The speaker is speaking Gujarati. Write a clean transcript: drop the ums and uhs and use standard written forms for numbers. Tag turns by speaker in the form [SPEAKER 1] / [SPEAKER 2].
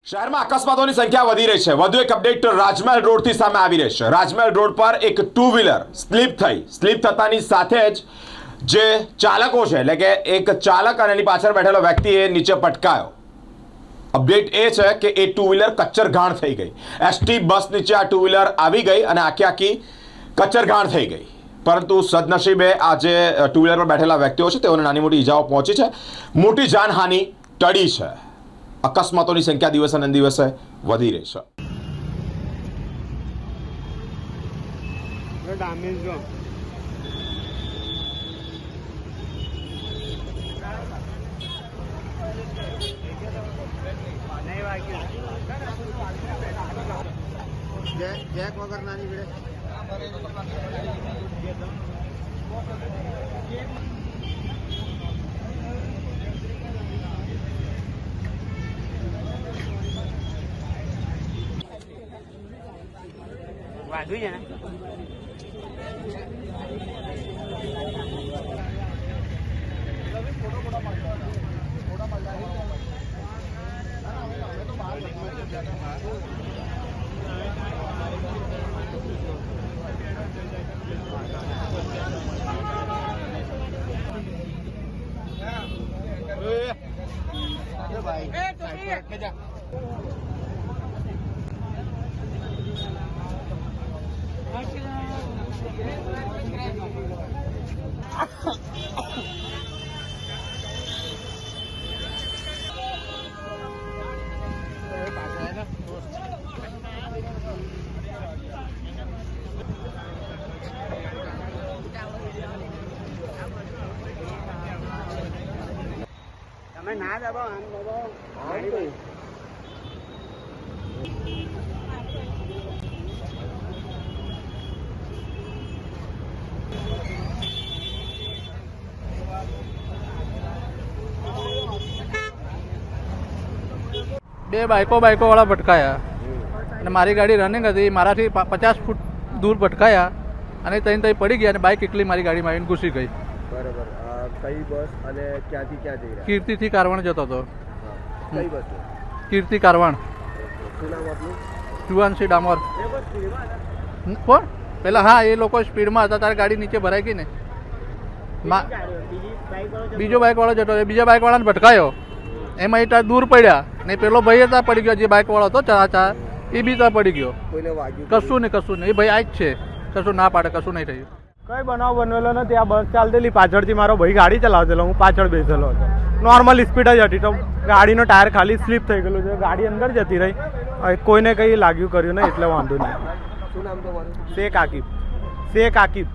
[SPEAKER 1] શહેરમાં અકસ્માતોની સંખ્યા વધી રહી છે। વધુ એક અપડેટ રાજમહેલ રોડથી સામે આવી રહી છે। રાજમહેલ રોડ પર એક ટુ વ્હીલર સ્લીપ થતાની સાથે જ જે ચાલકો છે એટલે કે એક ચાલક અને એની પાછળ બેઠેલો વ્યક્તિ એ નીચે પટકાયો। અપડેટ એ છે કે એ ટુ વ્હીલર કચ્ચરઘાણ થઈ ગઈ। એસટી બસ નીચે આ ટુ વ્હીલર આવી ગઈ અને આખી કચ્ચરઘાણ થઈ ગઈ। પરંતુ સદનસીબે આ જે ટુ વ્હીલર પર બેઠેલા વ્યક્તિઓ છે તેઓને નાની મોટી ઈજાઓ પહોંચી છે। મોટી જાનહાનિ ટળી છે। અકસ્માતોની સંખ્યા દિવસે ને દિવસે વધી રહી છે।
[SPEAKER 2] જેક વગર નાની વિડે વાંધું છે ને તમે ના દબાવો આમ દબાવો
[SPEAKER 3] બે બાઈકો વાળા ભટકાયા અને મારી ગાડી રનિંગ હતી, મારાથી 50 ફૂટ દૂર ભટકાયા અને તઈ પડી ગયા અને બાઇક એકલી મારી ગાડીમાં આવીને ઘૂસી ગઈ।
[SPEAKER 2] બરાબર। કઈ બસ અને ક્યાંથી ક્યાં જઈ રહ્યા?
[SPEAKER 3] કીર્તિથી કારવણ જતો હતો।
[SPEAKER 2] કઈ બસ?
[SPEAKER 3] કીર્તિ કારવણ।
[SPEAKER 2] શું નામ આપનું?
[SPEAKER 3] જુવાનસિંહ ડામોર। કોણ પેલા? હા, એ લોકો સ્પીડમાં હતા તારે ગાડી નીચે ભરાઈ ગઈ ને। બીજો બાઇક વાળો જતો, બીજા બાઇક વાળાને ભટકાયો, એમાં એ ત્યાં દૂર પડ્યા ને પેલો ભાઈ ત્યાં પડી ગયો, જે બાઇક વાળો હતો ચા એ બી ત્યાં પડી ગયો।
[SPEAKER 2] કોઈને વાગ્યું?
[SPEAKER 3] કશું નહીં, એ ભાઈ આ જ છે, કશું ના પાડે, કશું નહીં થયું।
[SPEAKER 4] કઈ બનાવ બનેલો નથી। આ બસ ચાલતેલી પાછળથી મારો ભાઈ ગાડી ચલાવતેલો, હું પાછળ બેસેલો હતો। નોર્મલ સ્પીડ જ હતી તો ગાડીનો ટાયર ખાલી સ્લીપ થઈ ગયેલું છે, ગાડી અંદર જતી રહી, કોઈને કંઈ લાગ્યું કર્યું નહીં એટલે વાંધો નહીં।
[SPEAKER 2] શું નામ તમારું?
[SPEAKER 4] શેખ આકિબ।